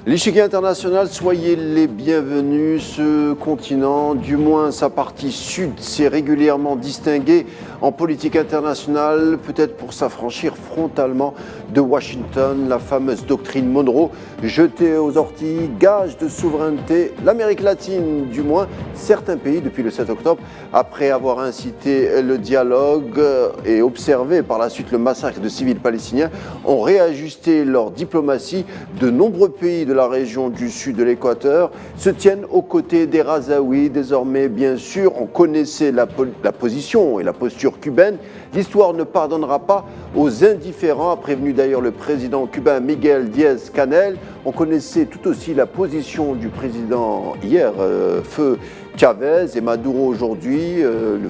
L'échiquier international, soyez les bienvenus. Ce continent, du moins sa partie sud, s'est régulièrement distingué en politique internationale, peut-être pour s'affranchir frontalement de Washington, la fameuse doctrine Monroe, jetée aux orties, gage de souveraineté. L'Amérique latine, du moins certains pays, depuis le 7 octobre, après avoir incité le dialogue et observé par la suite le massacre de civils palestiniens, ont réajusté leur diplomatie. De nombreux pays de la région du sud de l'Équateur se tiennent aux côtés des Razaouis. Désormais, bien sûr, on connaissait la position et la posture cubaine. L'histoire ne pardonnera pas aux indifférents, a prévenu d'ailleurs le président cubain Miguel Díaz-Canel. On connaissait tout aussi la position du président hier, feu Chavez, et Maduro aujourd'hui,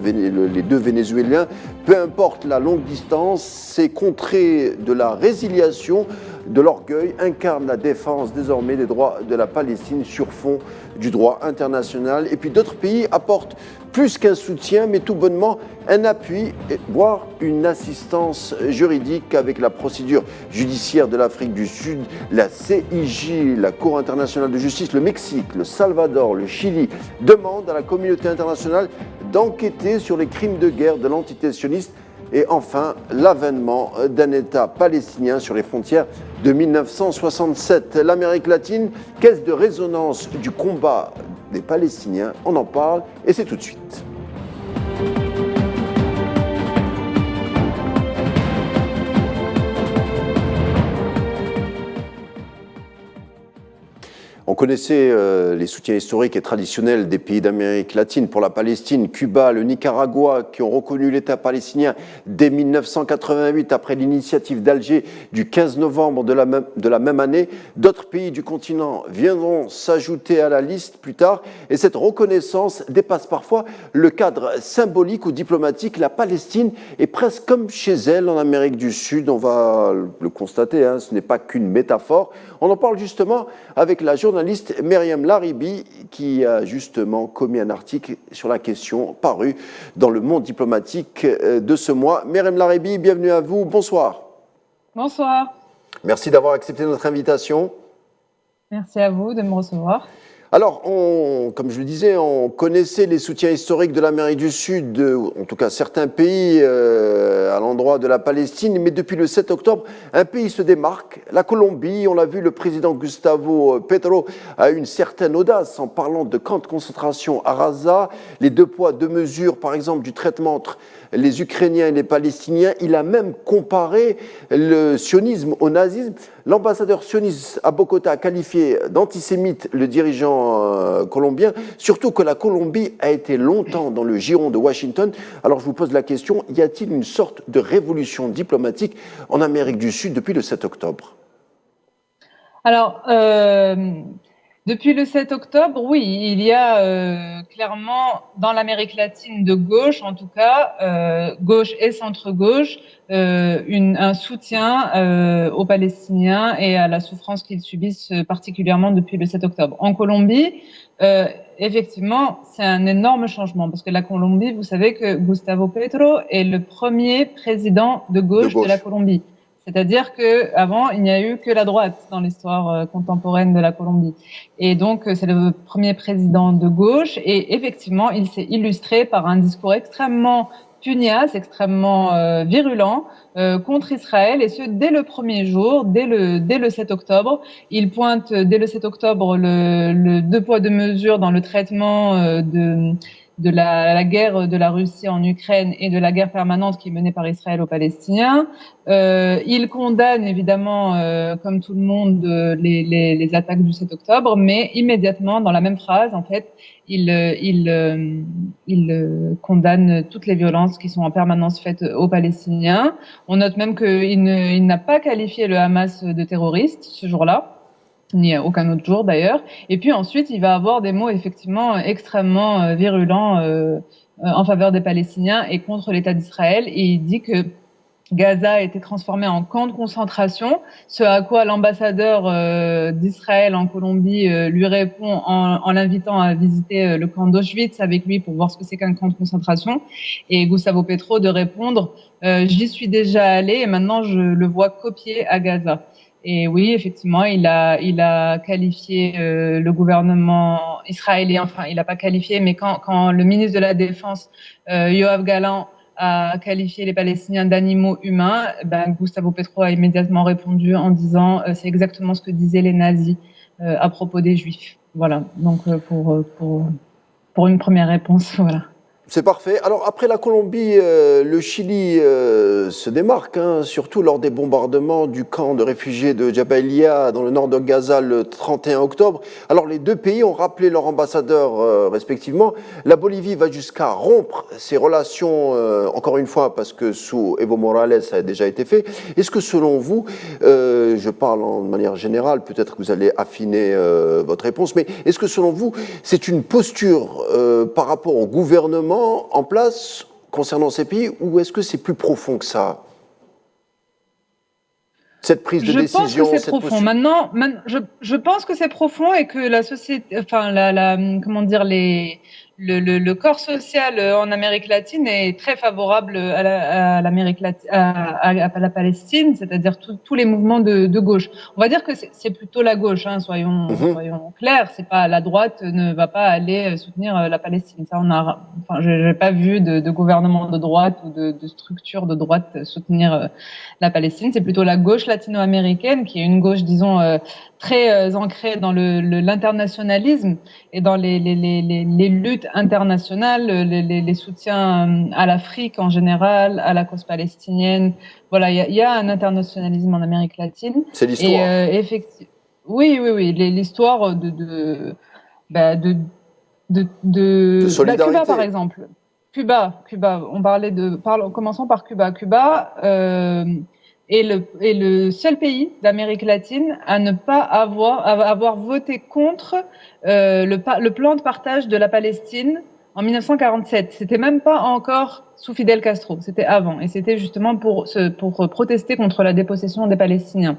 les deux Vénézuéliens. Peu importe la longue distance, ces contrées de la résiliation, de l'orgueil, incarnent la défense désormais des droits de la Palestine sur fond du droit international. Et puis d'autres pays apportent plus qu'un soutien, mais tout bonnement un appui, voire une assistance juridique avec la procédure judiciaire de l'Afrique du Sud, la CIJ, la Cour internationale de justice, le Mexique, le Salvador, le Chili demandent à la communauté internationale d'enquêter sur les crimes de guerre de l'entité sioniste. Et enfin, l'avènement d'un État palestinien sur les frontières de 1967. L'Amérique latine, caisse de résonance du combat des Palestiniens, on en parle et c'est tout de suite. On connaissait les soutiens historiques et traditionnels des pays d'Amérique latine pour la Palestine, Cuba, le Nicaragua, qui ont reconnu l'État palestinien dès 1988 après l'initiative d'Alger du 15 novembre de la même année. D'autres pays du continent viendront s'ajouter à la liste plus tard et cette reconnaissance dépasse parfois le cadre symbolique ou diplomatique. La Palestine est presque comme chez elle en Amérique du Sud, on va le constater, ce n'est pas qu'une métaphore. On en parle justement avec la journaliste Myriam Laribi qui a justement commis un article sur la question paru dans le Monde diplomatique de ce mois. Myriam Laribi, bienvenue à vous, bonsoir. Bonsoir. Merci d'avoir accepté notre invitation. Merci à vous de me recevoir. Alors, comme je le disais, on connaissait les soutiens historiques de l'Amérique du Sud, en tout cas certains pays à l'endroit de la Palestine, mais depuis le 7 octobre, un pays se démarque, la Colombie. On l'a vu, le président Gustavo Petro a eu une certaine audace en parlant de camps de concentration à Gaza, les deux poids, deux mesures, par exemple, du traitement entre les Ukrainiens et les Palestiniens. Il a même comparé le sionisme au nazisme. L'ambassadeur sioniste à Bogota a qualifié d'antisémite le dirigeant colombien, surtout que la Colombie a été longtemps dans le giron de Washington. Alors je vous pose la question, y a-t-il une sorte de révolution diplomatique en Amérique du Sud depuis le 7 octobre ? Alors, depuis le 7 octobre, oui, il y a clairement dans l'Amérique latine de gauche, en tout cas, gauche et centre-gauche, un soutien aux Palestiniens et à la souffrance qu'ils subissent particulièrement depuis le 7 octobre. En Colombie, effectivement, c'est un énorme changement parce que la Colombie, vous savez que Gustavo Petro est le premier président de gauche de la Colombie. C'est-à-dire qu'avant, il n'y a eu que la droite dans l'histoire contemporaine de la Colombie. Et donc, c'est le premier président de gauche. Et effectivement, il s'est illustré par un discours extrêmement pugnace, extrêmement virulent contre Israël. Et ce, dès le premier jour, dès le 7 octobre. Il pointe, dès le 7 octobre, le deux poids, deux mesures dans le traitement de la guerre de la Russie en Ukraine et de la guerre permanente qui est menée par Israël aux Palestiniens. Il condamne évidemment, comme tout le monde, les attaques du 7 octobre, mais immédiatement, dans la même phrase, en fait, il condamne toutes les violences qui sont en permanence faites aux Palestiniens. On note même qu'il n'a pas qualifié le Hamas de terroriste ce jour-là, ni à aucun autre jour d'ailleurs. Et puis ensuite, il va avoir des mots effectivement extrêmement virulents en faveur des Palestiniens et contre l'État d'Israël. Et il dit que Gaza a été transformé en camp de concentration, ce à quoi l'ambassadeur d'Israël en Colombie lui répond en l'invitant à visiter le camp d'Auschwitz avec lui pour voir ce que c'est qu'un camp de concentration. Et Gustavo Petro de répondre j'y suis déjà allé et maintenant je le vois copier à Gaza. Et oui, effectivement, il a qualifié le gouvernement israélien, enfin, il n'a pas qualifié, mais quand le ministre de la Défense, Yoav Gallant, a qualifié les Palestiniens d'animaux humains, ben, Gustavo Petro a immédiatement répondu en disant c'est exactement ce que disaient les nazis à propos des Juifs. Voilà, donc pour une première réponse, voilà. C'est parfait. Alors, après la Colombie, le Chili se démarque, hein, surtout lors des bombardements du camp de réfugiés de Jabalia dans le nord de Gaza le 31 octobre. Alors, les deux pays ont rappelé leurs ambassadeurs respectivement. La Bolivie va jusqu'à rompre ses relations, encore une fois, parce que sous Evo Morales, ça a déjà été fait. Est-ce que selon vous, je parle en manière générale, peut-être que vous allez affiner votre réponse, mais est-ce que selon vous, c'est une posture par rapport au gouvernement en place concernant ces pays, ou est-ce que c'est plus profond que ça? Cette prise de décision, je pense que c'est profond. Maintenant, je pense que c'est profond et que la société, enfin, comment dire, le corps social en Amérique latine est très favorable à l'Amérique latine, à la Palestine, c'est-à-dire tous les mouvements de gauche. On va dire que c'est plutôt la gauche, hein, soyons clairs. C'est pas la droite ne va pas aller soutenir la Palestine. Ça, enfin, j'ai pas vu de gouvernement de droite ou de structure de droite soutenir la Palestine. C'est plutôt la gauche latino-américaine qui est une gauche, disons, très ancrée dans l'internationalisme et dans les luttes internationales, les soutiens à l'Afrique en général, à la cause palestinienne. Voilà, il y a un internationalisme en Amérique latine. C'est l'histoire. Et effectivement, oui, l'histoire de solidarité. Cuba, par exemple. Cuba. Commençons par Cuba. Cuba est le seul pays d'Amérique latine à ne pas avoir voté contre le plan de partage de la Palestine en 1947. C'était même pas encore sous Fidel Castro, c'était avant. Et c'était justement pour protester contre la dépossession des Palestiniens.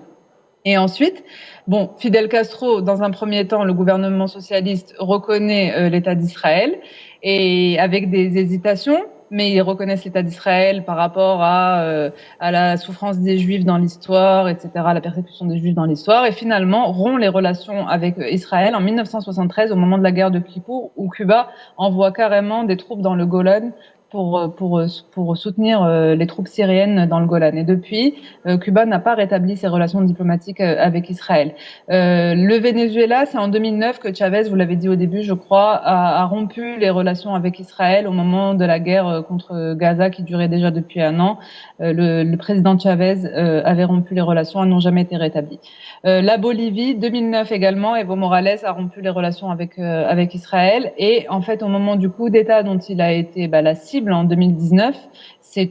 Et ensuite, bon, Fidel Castro, dans un premier temps, le gouvernement socialiste reconnaît l'État d'Israël, et avec des hésitations, mais ils reconnaissent l'État d'Israël par rapport à la souffrance des Juifs dans l'histoire, etc., la persécution des Juifs dans l'histoire, et finalement rompt les relations avec Israël en 1973, au moment de la guerre de Kippour, où Cuba envoie carrément des troupes dans le Golan pour soutenir les troupes syriennes dans le Golan. Et depuis, Cuba n'a pas rétabli ses relations diplomatiques avec Israël. Le Venezuela, c'est en 2009 que Chavez, vous l'avez dit au début, je crois, a rompu les relations avec Israël au moment de la guerre contre Gaza qui durait déjà depuis un an. Le président Chavez avait rompu les relations, elles n'ont jamais été rétablies. La Bolivie, 2009 également, Evo Morales a rompu les relations avec Israël. Et en fait, au moment du coup d'État dont il a été la cible en 2019, c'est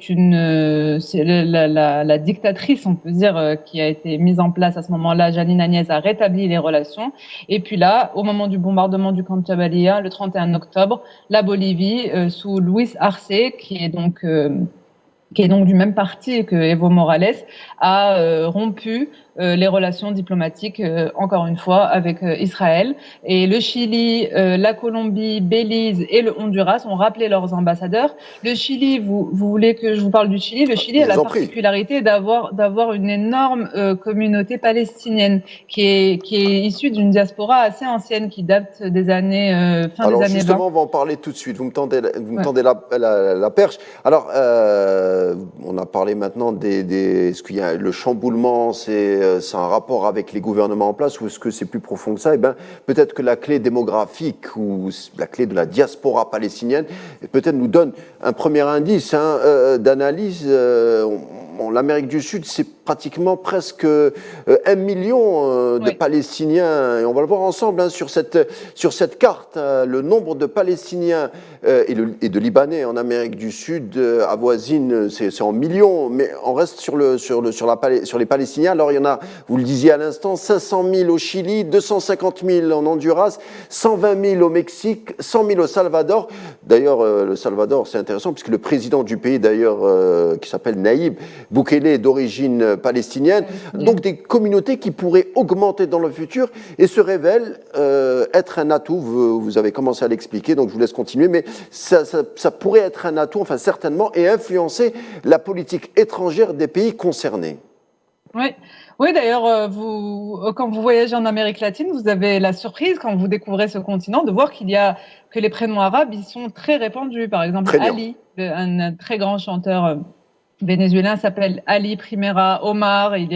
la dictatrice, on peut dire, qui a été mise en place à ce moment-là. Janine Áñez a rétabli les relations. Et puis là, au moment du bombardement du camp de Jabalia, le 31 octobre, la Bolivie, sous Luis Arce, qui est donc du même parti que Evo Morales, a rompu les relations diplomatiques, encore une fois, avec Israël. Et le Chili, la Colombie, Belize et le Honduras ont rappelé leurs ambassadeurs. Le Chili, vous voulez que je vous parle du Chili? Le Chili a la particularité d'avoir une énorme communauté palestinienne qui est issue d'une diaspora assez ancienne qui date des années fin Alors des années 20. justement, on va en parler tout de suite. Vous me tendez la perche. Alors, on a parlé maintenant est-ce qu'il y a le chamboulement, c'est un rapport avec les gouvernements en place, ou est-ce que c'est plus profond que ça? Eh bien, peut-être que la clé démographique ou la clé de la diaspora palestinienne peut-être nous donne un premier indice d'analyse. L'Amérique du Sud, c'est pratiquement presque 1 million de Palestiniens. Et on va le voir ensemble hein, sur cette carte. Le nombre de Palestiniens et de Libanais en Amérique du Sud avoisine, c'est en millions, mais on reste sur les Palestiniens. Alors il y en a, vous le disiez à l'instant, 500 000 au Chili, 250 000 en Honduras, 120 000 au Mexique, 100 000 au Salvador. D'ailleurs, le Salvador, c'est intéressant puisque le président du pays, d'ailleurs, qui s'appelle Naïb Boukele, est d'origine palestinienne. Donc des communautés qui pourraient augmenter dans le futur et se révèlent être un atout. Vous avez commencé à l'expliquer, donc je vous laisse continuer, mais ça pourrait être un atout, enfin certainement, et influencer la politique étrangère des pays concernés. Oui, oui d'ailleurs, quand vous voyagez en Amérique latine, vous avez la surprise, quand vous découvrez ce continent, de voir que les prénoms arabes, ils sont très répandus. Par exemple, Ali, un très grand chanteur vénézuélien s'appelle Ali Primera, Omar, il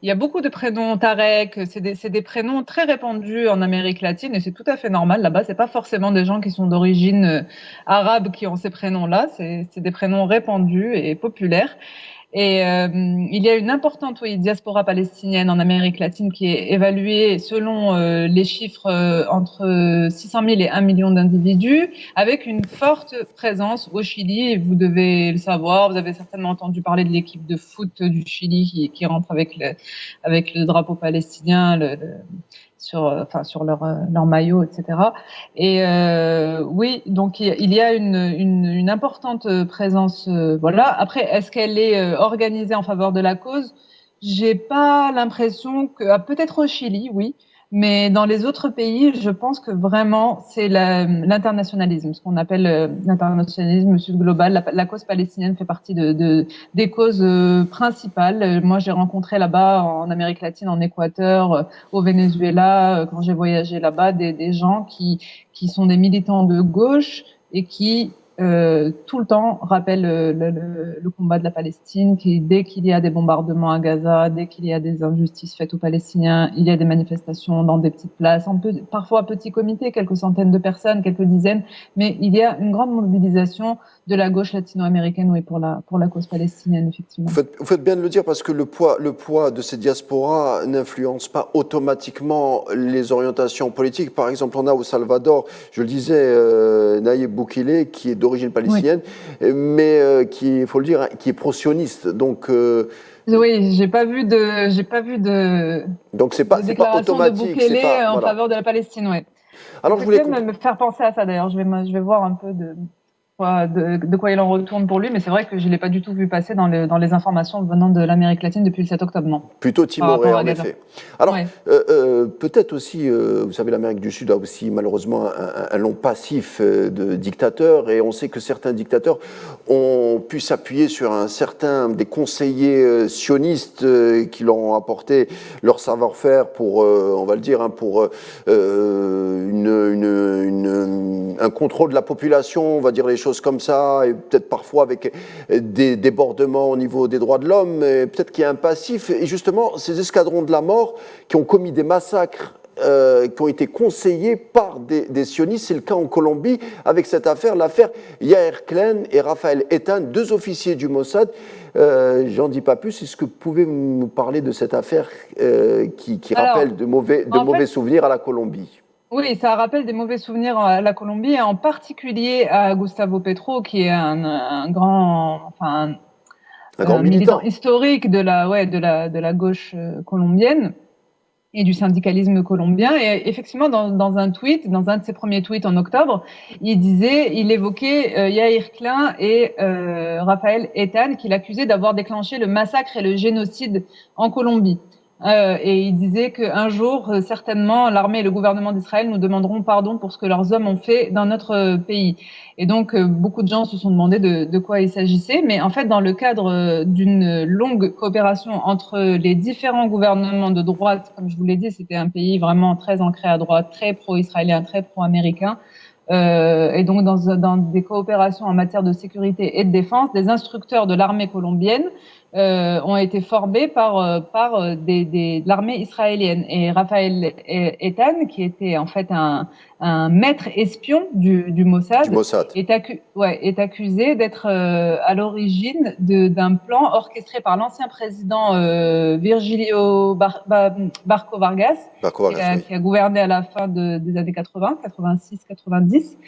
y a beaucoup de prénoms, Tarek, c'est des prénoms très répandus en Amérique latine et c'est tout à fait normal là-bas. C'est pas forcément des gens qui sont d'origine arabe qui ont ces prénoms-là, c'est des prénoms répandus et populaires. Et il y a une importante diaspora palestinienne en Amérique latine qui est évaluée selon les chiffres entre 600 000 et 1 million d'individus, avec une forte présence au Chili. Vous devez le savoir, vous avez certainement entendu parler de l'équipe de foot du Chili qui rentre avec le drapeau palestinien, sur leur maillot, etc. Et oui, donc il y a une importante présence. Voilà. Après, est-ce qu'elle est organisée en faveur de la cause? J'ai pas l'impression que, peut-être au Chili, oui, mais dans les autres pays, je pense que vraiment c'est l'internationalisme, ce qu'on appelle l'internationalisme sud global. La cause palestinienne fait partie des causes principales. Moi, j'ai rencontré là-bas en Amérique latine, en Équateur, au Venezuela, quand j'ai voyagé là-bas, des gens qui sont des militants de gauche et qui tout le temps rappelle le combat de la Palestine, dès qu'il y a des bombardements à Gaza, dès qu'il y a des injustices faites aux Palestiniens, il y a des manifestations dans des petites places, parfois petits comités, quelques centaines de personnes, quelques dizaines, mais il y a une grande mobilisation de la gauche latino-américaine, oui, pour la cause palestinienne, effectivement. Vous faites bien de le dire parce que le poids de ces diasporas n'influence pas automatiquement les orientations politiques. Par exemple, on a au Salvador, je le disais, Naïb Boukele, qui est d'origine palestinienne, oui, mais qui, il faut le dire, qui est pro-sioniste. Donc oui, j'ai pas vu de. Donc c'est pas automatique. De Boukele en faveur de la Palestine, ouais. Alors je voulais me faire penser à ça d'ailleurs. Je vais voir un peu de quoi il en retourne pour lui, mais c'est vrai que je ne l'ai pas du tout vu passer dans les informations venant de l'Amérique latine depuis le 7 octobre, non. Plutôt timoré, en effet. Alors, ouais, peut-être aussi, vous savez, l'Amérique du Sud a aussi malheureusement un long passif de dictateurs, et on sait que certains dictateurs ont pu s'appuyer sur des conseillers sionistes qui leur ont apporté leur savoir-faire pour, on va le dire, pour un contrôle de la population, on va dire les choses comme ça, et peut-être parfois avec des débordements au niveau des droits de l'homme, peut-être qu'il y a un passif, et justement ces escadrons de la mort qui ont commis des massacres qui ont été conseillés par des sionistes. C'est le cas en Colombie avec cette affaire, l'affaire Yair Klein et Raphaël Eitan, deux officiers du Mossad. J'en dis pas plus. Est-ce que vous pouvez nous parler de cette affaire qui rappelle de mauvais souvenirs à la Colombie? Oui, ça rappelle des mauvais souvenirs à la Colombie, et en particulier à Gustavo Petro, qui est un grand militant historique de la gauche colombienne et du syndicalisme colombien. Et effectivement, dans un de ses premiers tweets en octobre, il évoquait Yair Klein et Raphaël Eitan, qu'il accusait d'avoir déclenché le massacre et le génocide en Colombie. Et il disait qu'un jour, certainement, l'armée et le gouvernement d'Israël nous demanderont pardon pour ce que leurs hommes ont fait dans notre pays. Et donc, beaucoup de gens se sont demandé de quoi il s'agissait. Mais en fait, dans le cadre d'une longue coopération entre les différents gouvernements de droite, comme je vous l'ai dit, c'était un pays vraiment très ancré à droite, très pro-israélien, très pro-américain. Et donc, dans des coopérations en matière de sécurité et de défense, des instructeurs de l'armée colombienne ont été formés par de l'armée israélienne. Et Raphaël Eitan, qui était en fait un maître espion du Mossad, est accusé d'être à l'origine d'un plan orchestré par l'ancien président Virgilio Barco Vargas, qui a gouverné à la fin des années 80, 86, 90.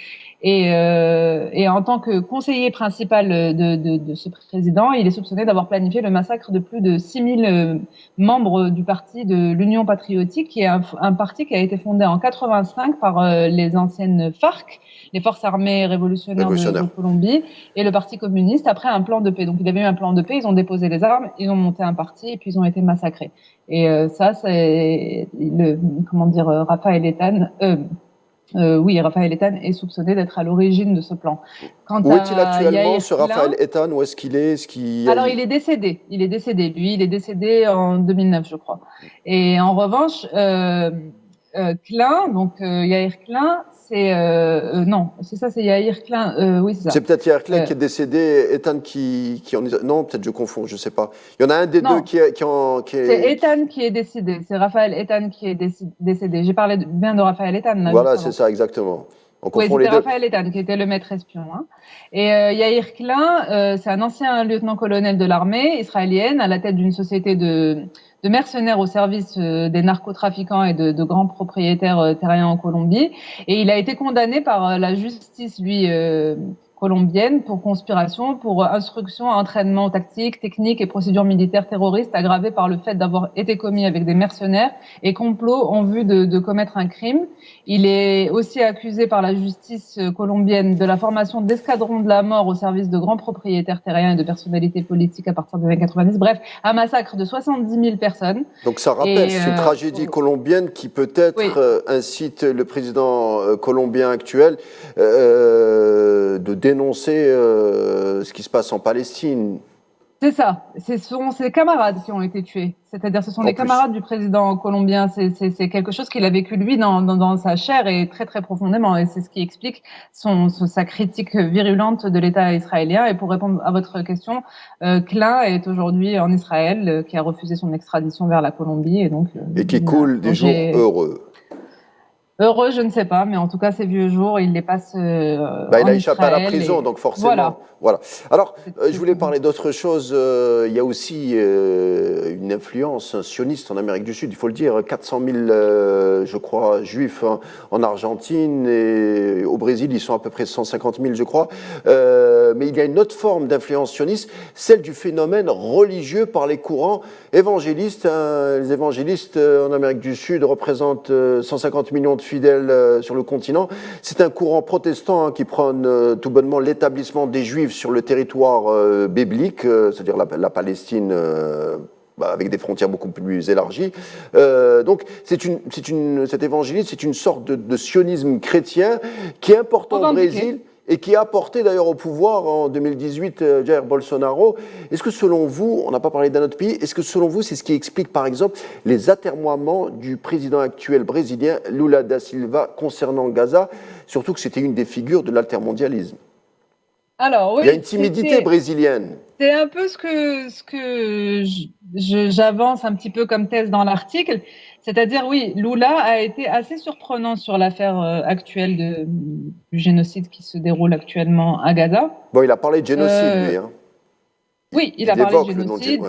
Et en tant que conseiller principal de ce président, il est soupçonné d'avoir planifié le massacre de plus de 6000 membres du parti de l'Union patriotique, qui est un parti qui a été fondé en 85 par les anciennes FARC, les forces armées révolutionnaires de Colombie, et le Parti communiste, après un plan de paix. Donc il y avait eu un plan de paix, ils ont déposé les armes, ils ont monté un parti, et puis ils ont été massacrés. Et ça, c'est Raphaël Eitan. Raphaël Eitan est soupçonné d'être à l'origine de ce plan. Où est-il actuellement, ce Raphaël Eitan? Où est-ce qu'il est, Alors, il est décédé. Lui, il est décédé en 2009, je crois. Et en revanche, Klein, donc Yair Klein, c'est Yair Klein. Oui, c'est ça. C'est peut-être Yair Klein qui est décédé, Eitan qui en est... Non, peut-être je confonds, je sais pas. Il y en a un des deux qui est... C'est Eitan qui est décédé. C'est Raphaël Eitan qui est décédé. J'ai parlé bien de Raphaël Eitan. Voilà, c'est ça, exactement. Oui, c'était Raphaël Eitan qui était le maître espion. Hein. Et Yair Klein, c'est un ancien lieutenant-colonel de l'armée israélienne à la tête d'une société de mercenaires au service des narcotrafiquants et de grands propriétaires terriens en Colombie. Et il a été condamné par la justice, colombienne pour conspiration, pour instruction, entraînement tactique, technique et procédures militaires terroristes aggravées par le fait d'avoir été commis avec des mercenaires et complot en vue de commettre un crime. Il est aussi accusé par la justice colombienne de la formation d'escadrons de la mort au service de grands propriétaires terriens et de personnalités politiques à partir des années 90. Bref, un massacre de 70 000 personnes. Donc ça rappelle, c'est une tragédie colombienne qui peut-être incite le président colombien actuel de dénoncer ce qui se passe en Palestine. C'est ça. Ce sont ses camarades qui ont été tués. C'est-à-dire, ce sont les camarades du président colombien. C'est quelque chose qu'il a vécu, lui, dans sa chair et très, très profondément. Et c'est ce qui explique sa critique virulente de l'État israélien. Et pour répondre à votre question, Klein est aujourd'hui en Israël, qui a refusé son extradition vers la Colombie. Et qui coule des jours heureux. Heureux, je ne sais pas, mais en tout cas, ces vieux jours, il les passe il a échappé à la prison, donc forcément. Voilà. Alors, je voulais parler d'autre chose. Il y a aussi une influence sioniste en Amérique du Sud, il faut le dire. 400 000, je crois, juifs en Argentine, et au Brésil, ils sont à peu près 150 000, je crois. Mais il y a une autre forme d'influence sioniste, celle du phénomène religieux par les courants évangélistes. Les évangélistes en Amérique du Sud représentent 150 millions de fidèles sur le continent. C'est un courant protestant qui prône tout bonnement l'établissement des Juifs sur le territoire biblique, c'est-à-dire la Palestine avec des frontières beaucoup plus élargies. Donc cet évangélisme, c'est une sorte de sionisme chrétien qui est important au Brésil et qui a apporté d'ailleurs au pouvoir en 2018 Jair Bolsonaro. Est-ce que selon vous, on n'a pas parlé d'un autre pays, est-ce que selon vous c'est ce qui explique par exemple les atermoiements du président actuel brésilien Lula da Silva concernant Gaza, surtout que c'était une des figures de l'altermondialisme? Alors, oui, il y a une timidité brésilienne. C'est un peu ce que j'avance un petit peu comme thèse dans l'article. C'est-à-dire, oui, Lula a été assez surprenant sur l'affaire actuelle du génocide qui se déroule actuellement à Gaza. Bon, il a parlé de génocide, lui. Hein. Oui, il a parlé de génocide.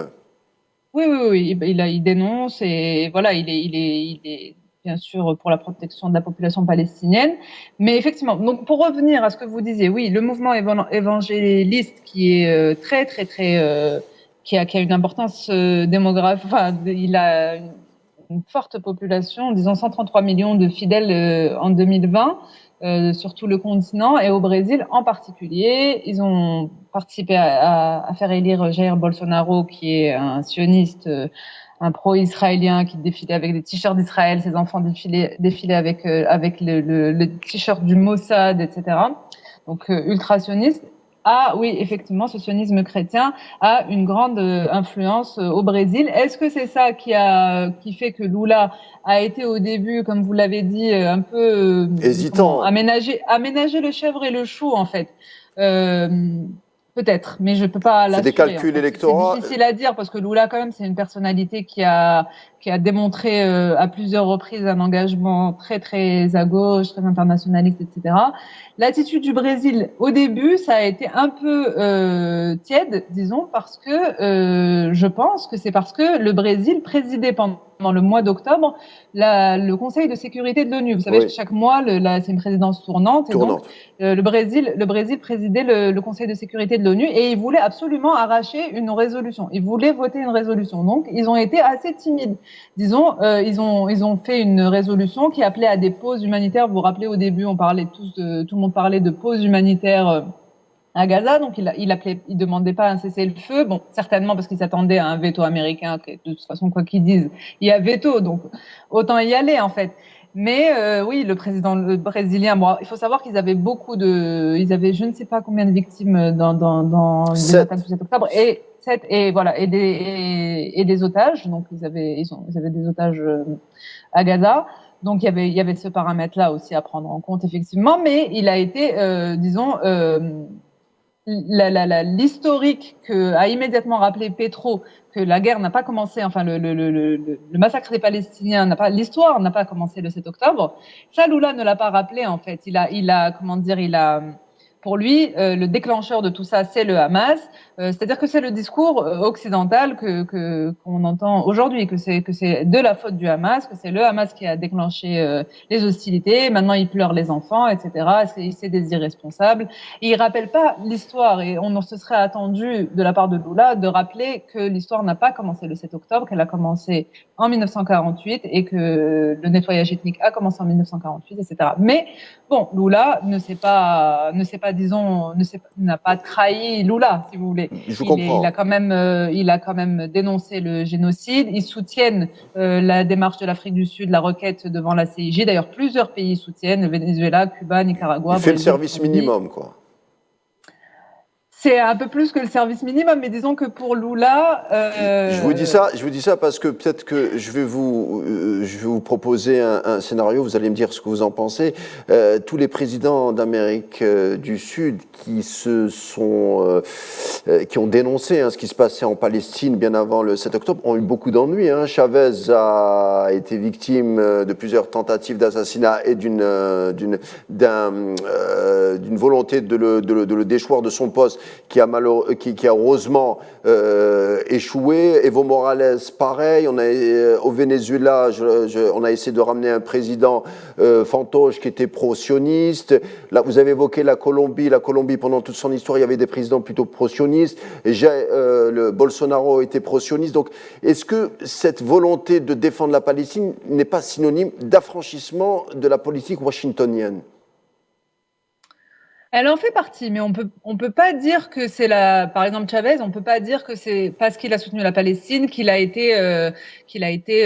Oui, il dénonce et voilà, il est bien sûr pour la protection de la population palestinienne. Mais effectivement, donc pour revenir à ce que vous disiez, oui, le mouvement évangéliste qui est très, très, très... qui a une importance démographique, enfin, il a une forte population, disons 133 millions de fidèles en 2020 sur tout le continent et au Brésil en particulier. Ils ont participé à faire élire Jair Bolsonaro, qui est un sioniste, un pro-israélien qui défilait avec des t-shirts d'Israël, ses enfants défilaient avec le t-shirt du Mossad, etc. Donc ultra-sioniste. Ah oui, effectivement, ce sionisme chrétien a une grande influence au Brésil. Est-ce que c'est ça qui fait que Lula a été au début, comme vous l'avez dit, un peu hésitant, aménager le chèvre et le chou en fait. Peut-être, mais je peux pas C'est des l'assurer. calculs électoraux. C'est difficile à dire parce que Lula, quand même, c'est une personnalité qui a démontré à plusieurs reprises un engagement très très à gauche, très internationaliste, etc. L'attitude du Brésil, au début, ça a été un peu tiède, disons, parce que je pense que c'est parce que le Brésil présidait pendant le mois d'octobre le Conseil de sécurité de l'ONU. Vous savez, Oui. chaque mois, c'est une présidence tournante, et donc le Brésil présidait le Conseil de sécurité de l'ONU et ils voulaient absolument arracher une résolution. Ils voulaient voter une résolution. Donc, ils ont été assez timides. Disons, ils ont fait une résolution qui appelait à des pauses humanitaires. Vous vous rappelez, au début, tout le monde parlait de pauses humanitaires à Gaza, donc il demandait pas un cessez-le-feu, bon, certainement parce qu'il s'attendait à un veto américain, que de toute façon, quoi qu'ils disent, il y a veto, donc autant y aller, en fait. Mais oui, le président brésilien, bon, il faut savoir qu'ils avaient ils avaient je ne sais pas combien de victimes dans les attaques du 7 octobre, et des otages, donc ils avaient des otages à Gaza. Donc il y avait ce paramètre-là aussi à prendre en compte, effectivement, mais il a été, disons, l'historique a immédiatement rappelé Petro que la guerre n'a pas commencé, enfin le massacre des Palestiniens l'histoire n'a pas commencé le 7 octobre. Ça, Lula ne l'a pas rappelé, en fait. Pour lui, le déclencheur de tout ça, c'est le Hamas. C'est-à-dire que c'est le discours occidental qu'on entend aujourd'hui, que c'est de la faute du Hamas, que c'est le Hamas qui a déclenché les hostilités. Maintenant, il pleure les enfants, etc. C'est des irresponsables. Et il rappelle pas l'histoire. Et on se serait attendu de la part de Lula de rappeler que l'histoire n'a pas commencé le 7 octobre, qu'elle a commencé en 1948 et que le nettoyage ethnique a commencé en 1948, etc. Mais bon, Lula n'a pas trahi Lula, si vous voulez. Je comprends. Il a quand même dénoncé le génocide. Ils soutiennent la démarche de l'Afrique du Sud, la requête devant la CIJ. D'ailleurs, plusieurs pays soutiennent, le Venezuela, Cuba, Nicaragua. Il fait le service minimum, quoi. C'est un peu plus que le service minimum, mais disons que pour Lula... Je vous dis ça parce que peut-être que je vais vous proposer un scénario, vous allez me dire ce que vous en pensez. Tous les présidents d'Amérique du Sud qui ont dénoncé ce qui se passait en Palestine bien avant le 7 octobre ont eu beaucoup d'ennuis. Chavez a été victime de plusieurs tentatives d'assassinat et d'une volonté de le déchoir de son poste qui a heureusement échoué. Evo Morales, pareil. Au Venezuela, on a essayé de ramener un président fantoche qui était pro-sioniste. Là, vous avez évoqué la Colombie. La Colombie, pendant toute son histoire, il y avait des présidents plutôt pro-sionistes. Le Bolsonaro était pro-sioniste. Donc, est-ce que cette volonté de défendre la Palestine n'est pas synonyme d'affranchissement de la politique washingtonienne ? Elle en fait partie, mais on peut pas dire que c'est par exemple Chavez, on peut pas dire que c'est parce qu'il a soutenu la Palestine qu'il a été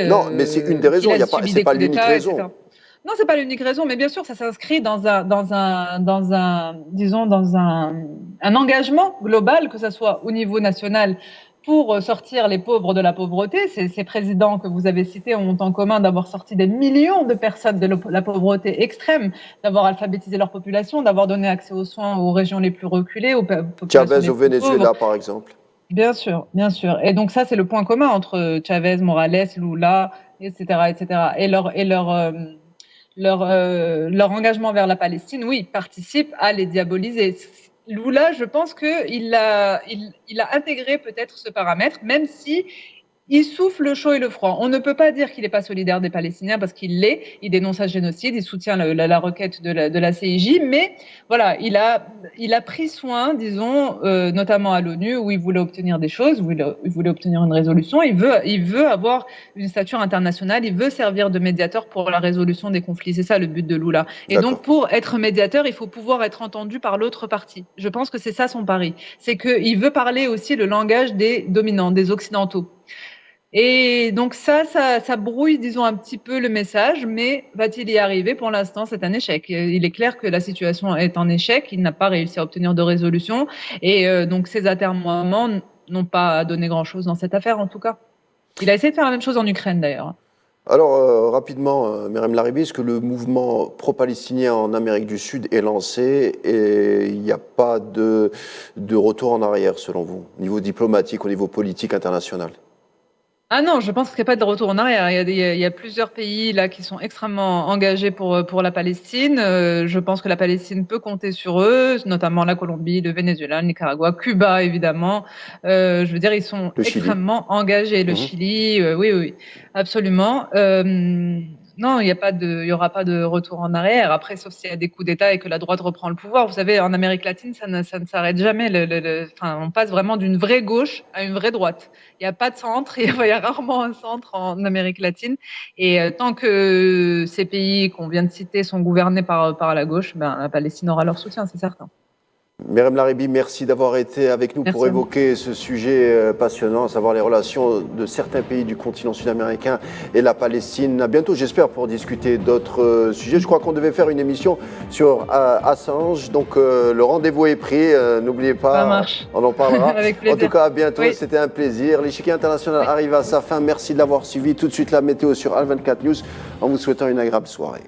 non, mais c'est une des raisons. C'est pas l'unique raison. Non, c'est pas l'unique raison, mais bien sûr, ça s'inscrit dans un engagement global, que ça soit au niveau national, pour sortir les pauvres de la pauvreté. Ces présidents que vous avez cités ont en commun d'avoir sorti des millions de personnes de la pauvreté extrême, d'avoir alphabétisé leur population, d'avoir donné accès aux soins aux régions les plus reculées, aux populations Chavez au Venezuela, par exemple. Bien sûr, bien sûr. Et donc ça, c'est le point commun entre Chavez, Morales, Lula, etc., etc. Et leur engagement vers la Palestine, oui, participe à les diaboliser. Lula, je pense qu'il a intégré peut-être ce paramètre, même si il souffle le chaud et le froid. On ne peut pas dire qu'il n'est pas solidaire des Palestiniens parce qu'il l'est. Il dénonce un génocide, il soutient la requête de la CIJ, mais voilà, il a pris soin, disons, notamment à l'ONU où il voulait obtenir des choses, où il voulait obtenir une résolution. Il veut avoir une stature internationale, il veut servir de médiateur pour la résolution des conflits. C'est ça le but de Lula. Et donc, pour être médiateur, il faut pouvoir être entendu par l'autre partie. Je pense que c'est ça son pari. C'est qu'il veut parler aussi le langage des dominants, des occidentaux. Et donc ça brouille, disons, un petit peu le message, mais va-t-il y arriver? Pour l'instant, c'est un échec. Il est clair que la situation est en échec, il n'a pas réussi à obtenir de résolution, et donc ses atermoiements n'ont pas donné grand-chose dans cette affaire, en tout cas. Il a essayé de faire la même chose en Ukraine, d'ailleurs. Alors, rapidement, Myriam Larriby, est-ce que le mouvement pro-palestinien en Amérique du Sud est lancé et il n'y a pas de retour en arrière, selon vous, au niveau diplomatique, au niveau politique international? Ah non, je pense qu'il n'y a pas de retour en arrière. Il y a plusieurs pays là qui sont extrêmement engagés pour la Palestine. Je pense que la Palestine peut compter sur eux, notamment la Colombie, le Venezuela, le Nicaragua, Cuba évidemment. Je veux dire, ils sont Le Chili. extrêmement engagés. Le Mhm. Chili, oui, oui, oui, absolument. Non, il y aura pas de retour en arrière. Après, sauf s'il y a des coups d'État et que la droite reprend le pouvoir. Vous savez, en Amérique latine, ça ne s'arrête jamais. Enfin, on passe vraiment d'une vraie gauche à une vraie droite. Il n'y a pas de centre, il y a rarement un centre en Amérique latine. Et tant que ces pays qu'on vient de citer sont gouvernés par la gauche, ben, la Palestine aura leur soutien, c'est certain. Myriam Larriby, merci d'avoir été avec nous pour Merci à vous. évoquer ce sujet passionnant, à savoir les relations de certains pays du continent sud-américain et la Palestine. À bientôt, j'espère, pour discuter d'autres sujets. Je crois qu'on devait faire une émission sur Assange, donc le rendez-vous est pris. N'oubliez Ça pas, marche. on en parlera. Avec En tout plaisir. cas, à bientôt, Oui. c'était un plaisir. L'échiquier international Oui. arrive à sa fin. Merci de l'avoir suivi. Tout de suite, la météo sur Al 24 News, en vous souhaitant une agréable soirée.